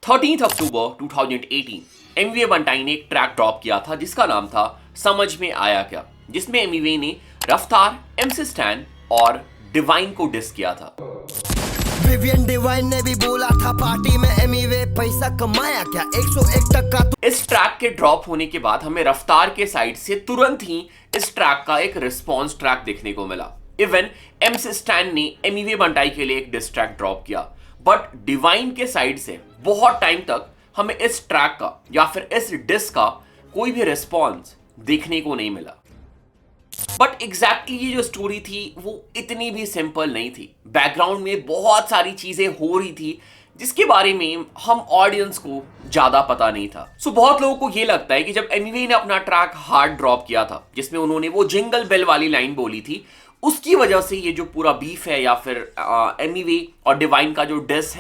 13 अक्टूबर 2018 एमिवे बंटाई ने एक track drop किया था जिसका नाम था समझ में आया क्या, जिसमें एमिवे ने रफ्तार, एमसी स्टैन और डिवाइन को डिस किया था। डिवाइन ने भी बोला था पार्टी में एमिवे पैसा कमाया क्या 101%। इस ट्रैक के ड्रॉप होने के बाद हमें रफ्तार के साइड से तुरंत ही इस ट्रैक का एक रिस्पॉन्स ट्रैक देखने को मिला। इवन एमसी स्टैन ने एमिवे बंटाई के लिए एक डिस ट्रैक ड्रॉप किया, बट डिवाइन के साइड से बहुत टाइम तक हमें इस ट्रैक का या फिर इस डिस का कोई भी रिस्पॉन्स देखने को नहीं मिला। बट एग्जैक्टली ये जो स्टोरी थी वो इतनी भी सिंपल नहीं थी। बैकग्राउंड में बहुत सारी चीजें हो रही थी जिसके बारे में हम ऑडियंस को ज्यादा पता नहीं था। सो बहुत लोगों को ये लगता है कि जब एमिवे ने अपना ट्रैक हार्ड ड्रॉप किया था जिसमें उन्होंने वो जिंगल बेल वाली लाइन बोली थी, उसकी वजह से ये जो पूरा बीफ है या फिर एमिवे और डिवाइन का जो डिस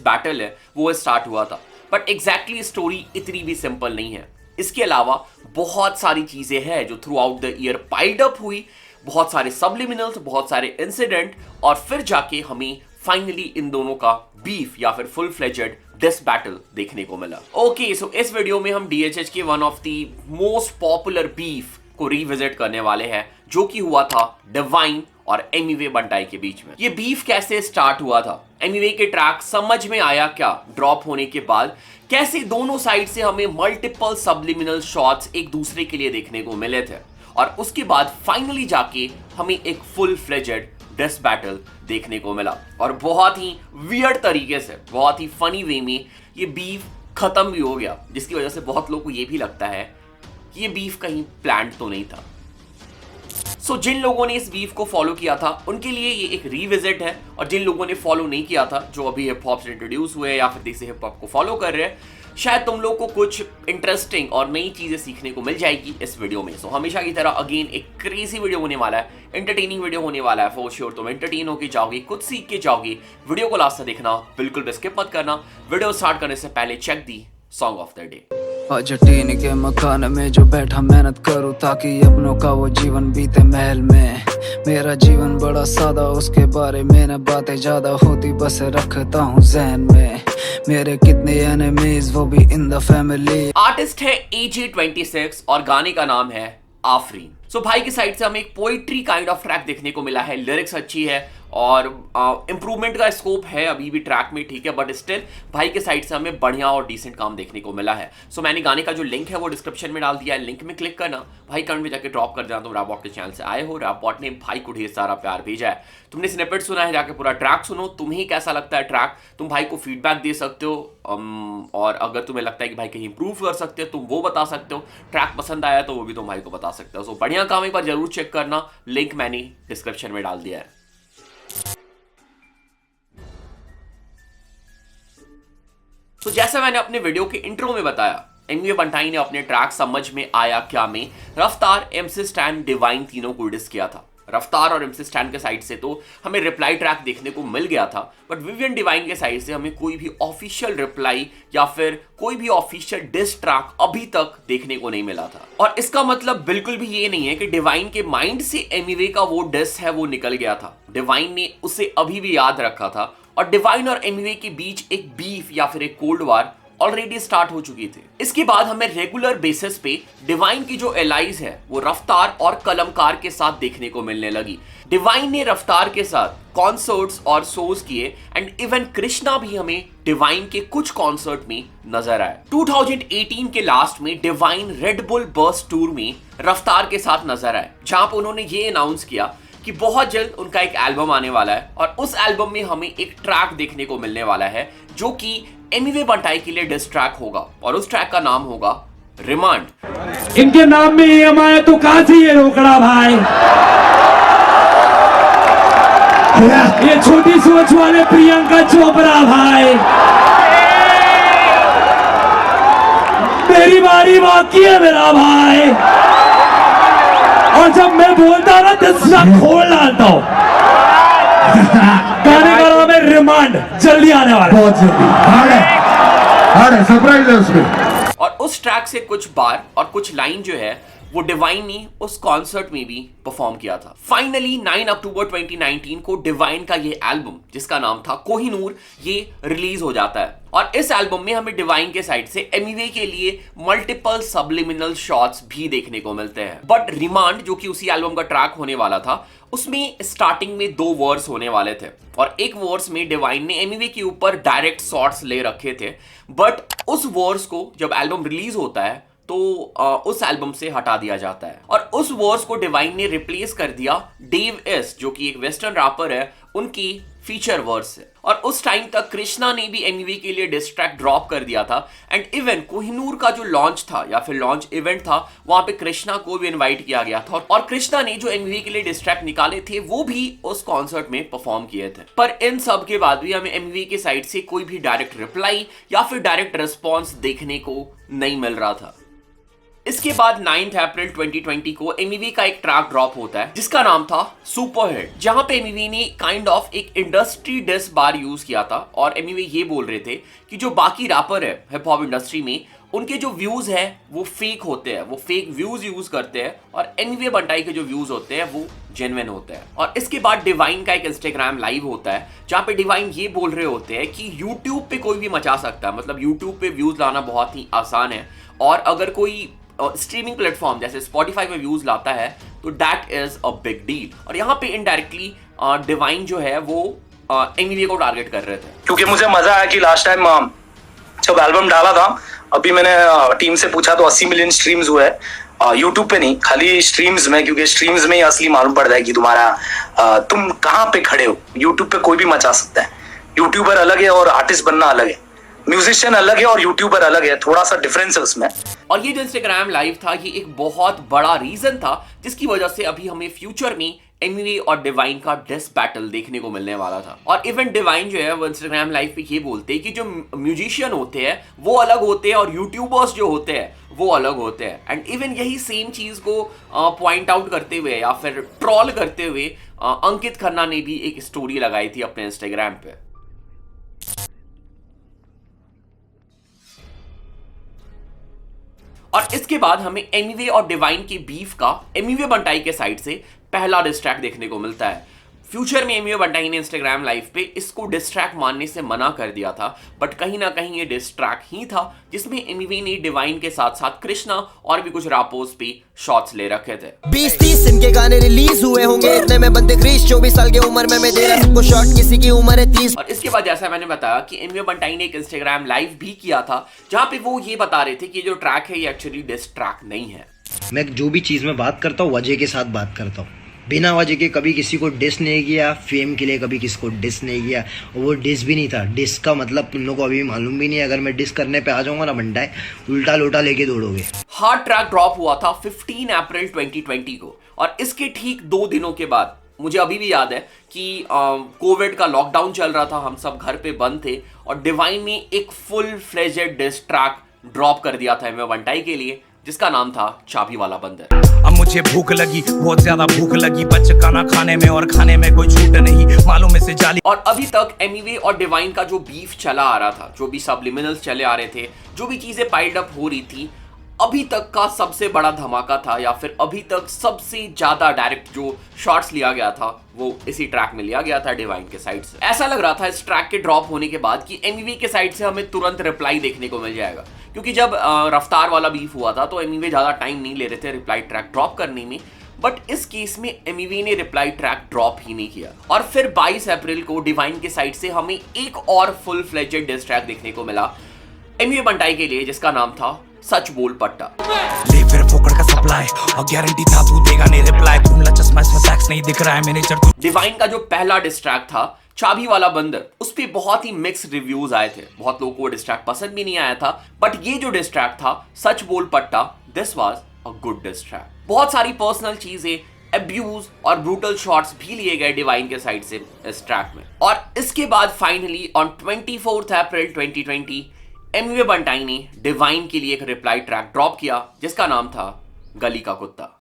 बैटल है वो स्टार्ट हुआ था। बट एग्जैक्टली स्टोरी इतनी भी सिंपल नहीं है। इसके अलावा बहुत सारी चीजें हैं जो through out the year piled up हुई, बहुत सारे सबलिमिनल्स, बहुत सारे इंसिडेंट, और फिर जाके हमें फाइनली इन दोनों का बीफ या फिर फुल फ्लेजेड डिस बैटल देखने को मिला। ओके, सो इस वीडियो में हम डीएचएच के one of the most popular beef को रिविजिट करने वाले हैं जो कि हुआ था डिवाइन और एमिवे बंटाई के बीच में। ये बीफ कैसे स्टार्ट हुआ था, एमिवे के ट्रैक समझ में आया क्या ड्रॉप होने के बाद कैसे दोनों साइड से हमें मल्टीपल सबलिमिनल शॉट्स एक दूसरे के लिए देखने को मिले थे, और उसके बाद फाइनली जाके हमें एक फुल फ्लेजेड डिस बैटल देखने को मिला। और बहुत ही वियर्ड तरीके से, बहुत ही फनी वे में ये बीफ खत्म भी हो गया, जिसकी वजह से बहुत लोगों को ये भी लगता है कि ये बीफ कहीं प्लान्ड तो नहीं था। सो जिन लोगों ने इस बीफ को फॉलो किया था उनके लिए ये एक रीविजिट है, और जिन लोगों ने फॉलो नहीं किया था, जो अभी हिप हॉप से इंट्रोड्यूस हुए या फिर देसी हिप हॉप को फॉलो कर रहे हैं, शायद तुम लोग को कुछ इंटरेस्टिंग और नई चीजें सीखने को मिल जाएगी इस वीडियो में। सो हमेशा की तरह अगेन एक क्रेजी वीडियो होने वाला है, एंटरटेनिंग वीडियो होने वाला है फॉर श्योर। तुम एंटरटेन होके जाओगे, कुछ सीख के जाओगे। वीडियो को लास्ट तक देखना, बिल्कुल भी स्किप मत करना। वीडियो स्टार्ट करने से पहले check the song of the day. आज टीन के मकान में जो बैठा मेहनत करूं ताकि अपनों का वो जीवन बीते महल में। मेरा जीवन बड़ा सादा, उसके बारे में न बातें ज्यादा होती, बस रखता हूँ ज़हन में। मेरे कितने एनिमीज वो भी इन द फैमिली। आर्टिस्ट है AJ26 और गाने का नाम है आफरीन। सो भाई की साइड से हमें एक पोइट्री काइंड ऑफ ट्रैक देखने को मिला है। लिरिक्स अच्छी है और इंप्रूवमेंट का स्कोप है अभी भी ट्रैक में, ठीक है, बट स्टिल भाई के साइड से हमें बढ़िया और डिसेंट काम देखने को मिला है। सो मैंने गाने का जो लिंक है वो डिस्क्रिप्शन में डाल दिया है, लिंक में क्लिक करना, भाई कमेंट में जाके ड्रॉप कर देना तुम रैपबॉट के चैनल से आए हो। रैपबॉट ने भाई को ढेर सारा प्यार भेजा है। तुमने स्निपेट सुना है, जाके पूरा ट्रैक सुनो, तुम्हें कैसा लगता है ट्रैक, तुम भाई को फीडबैक दे सकते हो, और अगर तुम्हें लगता है कि भाई कहीं इंप्रूव कर सकते हो तुम वो बता सकते हो। ट्रैक पसंद आया तो वो भी तुम भाई को बता सकते हो। सो बढ़िया काम एक बार जरूर चेक करना, लिंक मैंने डिस्क्रिप्शन में डाल दिया है। तो जैसा मैंने अपने वीडियो के इंट्रो में बताया, एमिवे बंटाई ने अपने ट्रैक समझ में आया क्या में रफ्तार, एमसी स्टैन, डिवाइन तीनों को डिस किया था। रफ्तार और एमसी स्टैन के साइड से तो हमें रिप्लाई ट्रैक देखने को मिल गया था, बट विवियन डिवाइन के साइड से हमें कोई भी ऑफिशियल रिप्लाई या फिर कोई भी ऑफिशियल डिस ट्रैक अभी तक देखने को नहीं मिला था। और इसका मतलब बिल्कुल भी ये नहीं है कि डिवाइन के माइंड से एमिवे का वो डिस है वो निकल गया था। डिवाइन ने उसे अभी भी याद रखा था, और डिवाइन और एमिवे के बीच एक बीफ या फिर एक कोल्ड वार ऑलरेडी स्टार्ट हो चुकी थी। इसके बाद हमें रेगुलर बेसिस पे डिवाइन की जो एलाइज है वो रफ्तार और कलमकार के साथ देखने को मिलने लगी। डिवाइन ने रफ्तार के साथ कॉन्सर्ट्स और शोज किए, एंड इवन कृष्णा भी हमें डिवाइन के कुछ कॉन्सर्ट में नजर आए। 2018 के लास्ट में divine red bull burst tour में रफ्तार के साथ नजर आए, जहां पर उन्होंने ये अनाउंस किया कि बहुत जल्द उनका एक एल्बम आने वाला है, और उस एल्बम में हमें एक ट्रैक देखने को मिलने वाला है जो कि एमिवे बंटाई के लिए डिस ट्रैक होगा, और उस ट्रैक का नाम होगा रिमांड। इनके नाम में EMIWAY तो कहां से ये रोकड़ा भाई, ये छोटी सोच वाले प्रियंका चोपड़ा भाई, मेरी बारी बाकी है मेरा भाई, और जब मैं बोलता ना तो खोल डालता हूं। गाने का नाम है रिमांड, जल्दी आने वाला, बहुत जल्दी, सरप्राइज है उसमें। और उस ट्रैक से कुछ बार और कुछ लाइन जो है वो डिवाइन ने उस कॉन्सर्ट में भी परफॉर्म किया था। फाइनली 9 अक्टूबर 2019 को डिवाइन का ये एल्बम जिसका नाम था कोहिनूर ये रिलीज हो जाता है और इस एल्बम में हमें डिवाइन के साइड से एमिवे के लिए मल्टीपल सबलिमिनल शॉट्स भी देखने को मिलते हैं। बट रिमांड जो कि उसी एल्बम का ट्रैक होने वाला था उसमें स्टार्टिंग में 2 वर्स होने वाले थे और एक वर्स में डिवाइन ने एमिवे के ऊपर डायरेक्ट शॉट्स ले रखे थे, बट उस वर्स को जब एल्बम रिलीज होता है तो उस एल्बम से हटा दिया जाता है और उस वर्स को डिवाइन ने रिप्लेस कर दिया डेव एस जो कि एक वेस्टर्न रैपर है उनकी फीचर वर्स से। और उस टाइम तक कृष्णा ने भी एमिवे के लिए डिस ट्रैक ड्रॉप कर दिया था एंड इवन कोहिनूर का जो लॉन्च था या फिर लॉन्च इवेंट था वहां पे कृष्णा को भी इनवाइट किया गया था और कृष्णा ने जो एमिवे के लिए डिस ट्रैक निकाले थे वो भी उस कॉन्सर्ट में परफॉर्म किए थे। पर इन सब के बाद भी हमें एमिवे के साइड से कोई भी डायरेक्ट रिप्लाई या फिर डायरेक्ट रिस्पॉन्स देखने को नहीं मिल रहा था। इसके बाद 9 अप्रैल 2020 को एमिवे का एक ट्रैक ड्रॉप होता है जिसका नाम था सुपरहिट, जहां पे एमिवे ने काइंड ऑफ एक इंडस्ट्री डिस बार यूज किया था और एमिवे ये बोल रहे थे कि जो बाकी रैपर है हिप हॉप इंडस्ट्री में उनके जो व्यूज है वो फेक होते हैं, वो फेक व्यूज यूज करते हैं और एमिवे बंटाई के जो व्यूज होते हैं वो जेन्युइन होते हैं। और इसके बाद डिवाइन का एक इंस्टाग्राम लाइव होता है जहां पे डिवाइन ये बोल रहे होते हैं कि यूट्यूब पे कोई भी मचा सकता है, मतलब यूट्यूब पे व्यूज लाना बहुत ही आसान है और अगर कोई स्ट्रीमिंग प्लेटफॉर्म जैसे स्पॉटिफाई में व्यूज लाता है तो that is a big deal. और यहाँ पे इनडायरेक्टली डिवाइन जो है वो एमिवे को टारगेट कर रहे थे क्योंकि मुझे मजा आया कि लास्ट टाइम जब एल्बम डाला था अभी मैंने टीम से पूछा तो 80 मिलियन स्ट्रीम्स हुए यूट्यूब पे नहीं खाली स्ट्रीम्स में, क्योंकि स्ट्रीम्स में ही असली मालूम पड़ता है कि तुम कहाँ पे खड़े हो। यूट्यूब पे कोई भी मचा सकता है, यूट्यूबर अलग है और आर्टिस्ट बनना अलग है, म्यूजिशियन अलग है और यूट्यूबर अलग है, थोड़ा सा डिफरेंस है उसमें। और ये जो इंस्टाग्राम लाइव था ये एक बहुत बड़ा रीजन था जिसकी वजह से अभी हमें फ्यूचर में एमिवे और डिवाइन का डिस बैटल देखने को मिलने वाला था। और इवन डिवाइन जो है वो इंस्टाग्राम लाइव पे ये बोलते हैं कि जो म्यूजिशियन होते हैं वो अलग होते हैं और यूट्यूबर्स जो होते हैं वो अलग होते हैं। एंड इवन यही सेम चीज को पॉइंट आउट करते हुए या फिर ट्रॉल करते हुए अंकित खन्ना ने भी एक स्टोरी लगाई थी अपने इंस्टाग्राम पे। और इसके बाद हमें एमिवे और डिवाइन के बीफ का एमिवे बंटाई के साइड से पहला डिस ट्रैक देखने को मिलता है। फ्यूचर में एमिवे बंटाई ने इंस्टाग्राम लाइव पे इसको डिस ट्रैक मानने से मना कर दिया था, बट कहीं ना कहीं ये डिस ट्रैक ही था जिसमें एमिवे ने डिवाइन के साथ साथ कृष्णा और भी कुछ रैपर्स पे शॉट्स ले रखे थे। 20-30 इनके गाने रिलीज हुए होंगे, इतने में बनते क्रिश 24 साल की उम्र में मैं दे रहा सबको शॉट, किसी की उम्र है 30। और इसके बाद जैसा मैंने बताया कि एमिवे बंटाई ने एक इंस्टाग्राम लाइव भी किया था जहां पे वो ये बता रहे थे कि जो ट्रैक है ये एक्चुअली डिस ट्रैक नहीं है। मैं जो भी चीज़ में बात करता हूँ वजह के साथ बात करता हूँ, बिना वजह के कभी किसी को डिस नहीं किया, फेम के लिए कभी किसी को डिस नहीं किया। और वो डिस भी नहीं था, डिस का मतलब तुम लोग को अभी मालूम भी नहीं है। अगर मैं डिस करने पे आ जाऊंगा ना बंटाए उल्टा लोटा लेके दौड़ोगे। हार्ड ट्रैक ड्रॉप हुआ था 15 अप्रैल 2020 को और इसके ठीक 2 दिनों के बाद मुझे अभी भी याद है कि कोविड का लॉकडाउन चल रहा था, हम सब घर पे बंद थे और डिवाइन ने एक full fledged diss track drop कर दिया था एमिवे बंटाई के लिए जिसका नाम था चाबी वाला बंदर। अब मुझे भूख लगी, बहुत ज्यादा भूख लगी, बच खाना खाने में और खाने में कोई छूट नहीं, मालूम में से जाली। और अभी तक एमिवे और डिवाइन का जो बीफ चला आ रहा था, जो भी सबलिमिनल्स चले आ रहे थे, जो भी चीजें पाइल्ड अप हो रही थी, अभी तक का सबसे बड़ा धमाका था या फिर अभी तक सबसे ज्यादा डायरेक्ट जो शॉट्स लिया गया था वो इसी ट्रैक में लिया गया था डिवाइन के साइड से। ऐसा लग रहा था इस ट्रैक के ड्रॉप होने के बाद कि एमिवे के साइड से हमें तुरंत रिप्लाई देखने को मिल जाएगा, क्योंकि जब रफ्तार वाला बीफ हुआ था तो एमिवे ज्यादा टाइम नहीं ले रहे थे रिप्लाई ट्रैक ड्रॉप करने में, बट इस केस में एमिवे ने रिप्लाई ट्रैक ड्रॉप ही नहीं किया। और फिर 22 अप्रैल को डिवाइन के साइड से हमें एक और फुल फ्लेजेड डिस ट्रैक देखने को मिला एमिवे बंटाई के लिए जिसका नाम था सच बोल पट्टा। ले फिर फोकट का सप्लाई और गारंटी था तू देगा नहीं रिप्लाई, घूमला चश्मा इसमें टैक्स नहीं दिख रहा है मैनेजर तू। डिवाइन का जो पहला डिस ट्रैक था चाबी वाला बंदर, उस पे बहुत ही मिक्स रिव्यूज आए थे, बहुत लोगों को डिस ट्रैक पसंद भी नहीं आया था, बट ये जो डिस ट्रैक था सच बोल पट्टा, this was a good diss track. बहुत सारी पर्सनल चीजें, अब्यूज और ब्रूटल शॉट्स भी लिए गए डिवाइन के साइड से इस ट्रैक में। और इसके बाद फाइनली ऑन 24 अप्रैल 2020 एमिवे बंटाई ने डिवाइन के लिए एक रिप्लाई ट्रैक ड्रॉप किया जिसका नाम था गली का कुत्ता।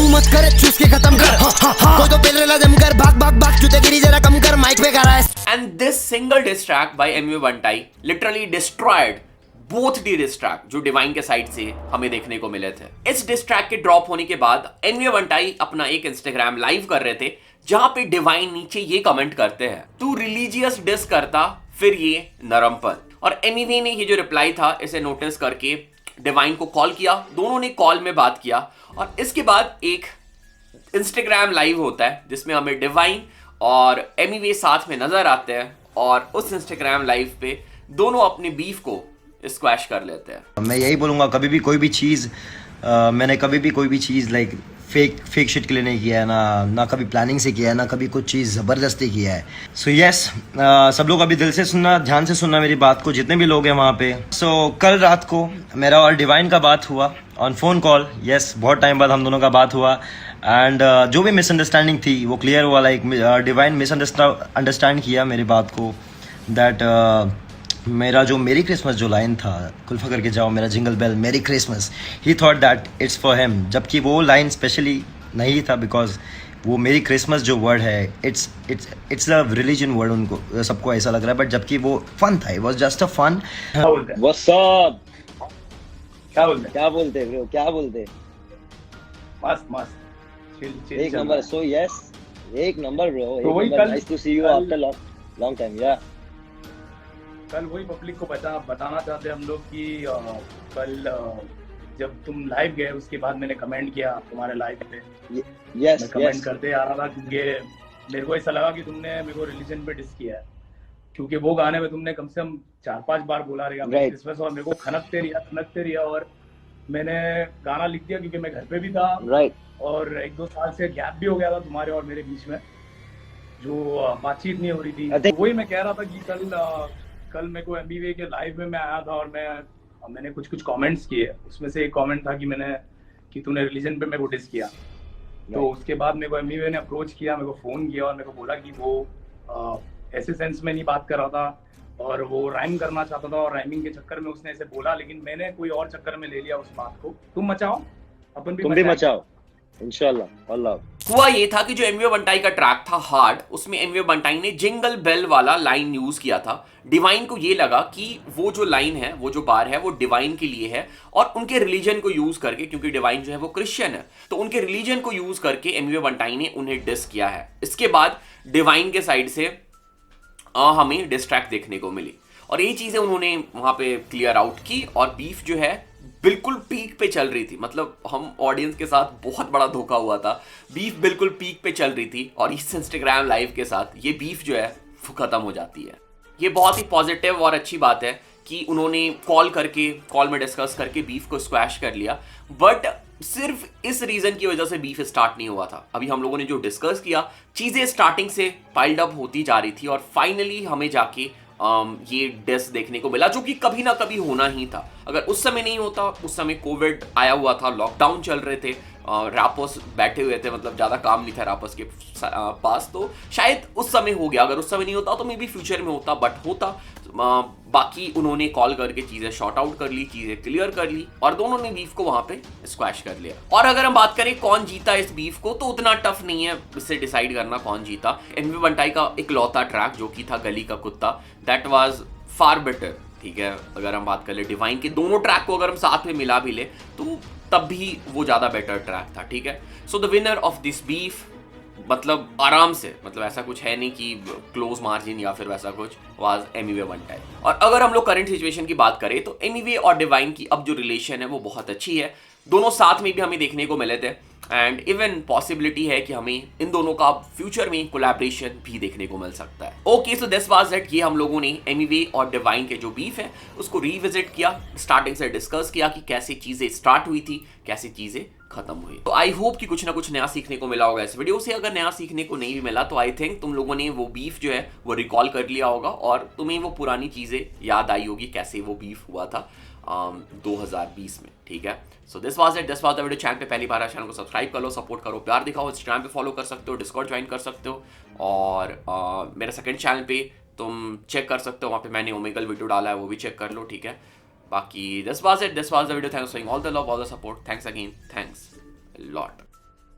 मत कर चूस के खत्म कर, कोई तो पेल रहा जम कर, भाग भाग भाग चूतेगिरी जरा कम कर, माइक पे गा रहा है। And this single diss track bye Emiway Bantai literally destroyed both the distract जो डिवाइन के साइड से हमें देखने को मिले थे। इस डिस्ट्रैक्ट के ड्रॉप होने के बाद एमिवे बंटाई अपना एक इंस्टाग्राम लाइव कर रहे थे, जहां पे डिवाइन नीचे ये कमेंट करते हैं, तू रिलीजियस डिस करता फिर ये नरमपन। और एमिवे ने ये जो रिप्लाई था इसे नोटिस करके डिवाइन को कॉल किया, दोनों ने कॉल में बात किया और इसके बाद एक इंस्टाग्राम लाइव होता है जिसमें हमें डिवाइन और एमिवे साथ में नजर आते हैं और उस इंस्टाग्राम लाइव पे दोनों अपने बीफ को स्क्वैश कर लेते हैं। मैं यही बोलूँगा, कभी भी कोई भी चीज़ मैंने कभी भी कोई भी चीज़ लाइक फेक शिट के लिए नहीं किया है, ना कभी प्लानिंग से किया है, ना कभी कुछ चीज़ ज़बरदस्ती किया है। सो यस, सब लोग अभी दिल से सुनना, ध्यान से सुनना मेरी बात को, जितने भी लोग हैं वहाँ पे। सो कल रात को मेरा और डिवाइन का बात हुआ ऑन फोन कॉल। यस, बहुत टाइम बाद हम दोनों का बात हुआ एंड जो भी मिसअंडरस्टैंडिंग थी वो क्लियर हुआ। लाइक डिवाइन मिसअंडरस्टैंड किया मेरी बात को, दैट मेरा जो मेरी क्रिसमस जो लाइन था, कुल्फा करके जाओ मेरा jingle bell merry Christmas, he thought that it's for him, जबकि वो लाइन स्पेशली नहीं था, बिकॉज वो मेरी क्रिसमस जो वर्ड है इट्स अ रिलीजन वर्ड, उनको सबको ऐसा लग रहा है, बट जबकि वो फन था, it was just a fun. What's up, क्या बोलते ब्रो, क्या बोलते? मस्त चिल एक नंबर। सो यस, एक नंबर ब्रो, एक वही नंबर। कल- nice to see you after long time. या कल वही पब्लिक को बताना चाहते हम लोग कि कल जब तुम लाइव गए उसके बाद मैंने कमेंट किया तुम्हारे लाइव पे। यस मैं कमेंट यस करते आ रहा था क्योंकि मेरे को ऐसा लगा कि तुमने मेरे को रिलीजन पे डिस किया है, क्योंकि वो गाने में तुमने कम से कम 4-5 बार बोला रहेगा Right. क्रिसमस, और मेरे को खनकते रिया और मैंने गाना लिख दिया क्योंकि मैं घर पे भी था राइट। और 1-2 साल से गैप भी हो गया था तुम्हारे और मेरे बीच में, जो बातचीत नहीं हो रही थी। I think- तो वही मैं कह रहा था कि कल मेरे को एमबीवे के लाइव में मैं आया था और मैंने कुछ कमेंट्स किए। उसमें से एक कमेंट था कि तूने रिलीजन पे मेरे को डिस किया। तो उसके बाद मेरे को एमबीवे ने अप्रोच किया, मेरे को फोन किया और मेरे को बोला कि वो ऐसे सेंस में नहीं बात कर रहा था और वो राइम करना चाहता था और राइमिंग के चक्कर में उसने ऐसे बोला, लेकिन मैंने कोई और चक्कर में ले लिया उस बात को। तुम मचाओ, अपन तुम भी मचाओ इंशाल्लाह। अल्लाह। हुआ ये था कि जो एमिवे बंटाई का ट्रैक था हार्ड, उसमें एमिवे बंटाई ने जिंगल बेल वाला लाइन यूज किया था। डिवाइन को ये लगा कि वो जो लाइन है, वो जो बार है, वो डिवाइन के लिए है और उनके रिलीजन को यूज करके, क्योंकि डिवाइन जो है वो क्रिश्चियन है, तो उनके रिलीजन को यूज करके एमिवे बंटाई ने उन्हें डिस किया है। इसके बाद डिवाइन के साइड से हमें डिस्ट्रैक्ट देखने को मिली और ये चीजें उन्होंने वहां पे क्लियर आउट की और बीफ जो है बिल्कुल पीक पे चल रही थी। मतलब हम ऑडियंस के साथ बहुत बड़ा धोखा हुआ था, बीफ बिल्कुल पीक पे चल रही थी और इस इंस्टाग्राम लाइव के साथ ये बीफ जो है वो खत्म हो जाती है। ये बहुत ही पॉजिटिव और अच्छी बात है कि उन्होंने कॉल में डिस्कस करके बीफ को स्क्वैश कर लिया, बट सिर्फ इस रीजन की वजह से बीफ स्टार्ट नहीं हुआ था। अभी हम लोगों ने जो डिस्कस किया, चीजें स्टार्टिंग से पाइल्ड अप होती जा रही थी और फाइनली हमें जाके ये डिस देखने को मिला, जो कि कभी ना कभी होना ही था। अगर उस समय नहीं होता, उस समय कोविड आया हुआ था, लॉकडाउन चल रहे थे, रैपर्स बैठे हुए थे, मतलब ज़्यादा काम नहीं था रैपर्स के पास, तो शायद उस समय हो गया। अगर उस समय नहीं होता तो मे बी फ्यूचर में होता, बट होता। बाकी उन्होंने कॉल करके चीज़ें शॉर्ट आउट कर ली, चीज़ें क्लियर कर ली और दोनों ने बीफ को वहाँ पे स्क्वैश कर लिया। और अगर हम बात करें कौन जीता इस बीफ को, तो उतना टफ नहीं है इससे डिसाइड करना कौन जीता। एमिवे बंटाई का इकलौता ट्रैक जो कि था गली का कुत्ता, दैट वाज फार बेटर। ठीक है, अगर हम बात कर ले डिवाइन के दोनों ट्रैक को अगर हम साथ में मिला भी ले तो तब भी वो ज़्यादा बेटर ट्रैक था। ठीक है, so the winner of this beef, मतलब आराम से, मतलब ऐसा कुछ है नहीं कि क्लोज मार्जिन या फिर वैसा कुछ, वाज एमिवे बंटाई। और अगर हम लोग करंट सिचुएशन की बात करें तो एमिवे और डिवाइन की अब जो रिलेशन है वो बहुत अच्छी है। दोनों साथ में भी हमें देखने को मिले थे एंड इवन पॉसिबिलिटी है कि हमें इन दोनों का फ्यूचर में कोलैबोरेशन भी देखने को मिल सकता है। Okay, so this was it. ये हम लोगों ने एमिवे और डिवाइन के जो बीफ है उसको रिविजिट किया, स्टार्टिंग से डिस्कस किया कि कैसे चीजें स्टार्ट हुई थी, कैसे चीजें खत्म हुई। तो आई होप कि कुछ ना कुछ नया सीखने को मिला होगा इस वीडियो से। अगर नया सीखने को नहीं भी मिला तो आई थिंक तुम लोगों ने वो बीफ जो है वो रिकॉल कर लिया होगा और तुम्हें वो पुरानी चीजें याद आई होगी, कैसे वो बीफ हुआ था 2020 में। ठीक है, so this was it, this was the video. Channel पे पहली बार है, चैनल को सब्सक्राइब कर लो, सपोर्ट करो, प्यार दिखाओ। इंस्टाग्राम पे फॉलो कर सकते हो, डिस्कॉर्ड ज्वाइन कर सकते हो और मेरे सेकंड चैनल पे तुम चेक कर सकते हो, वहाँ पे मैंने ओमेगल वीडियो डाला है, वो भी चेक कर लो। ठीक है, बाकी this was it, this was the video. Thanks for all the love, all the support. Thanks again, thanks lot.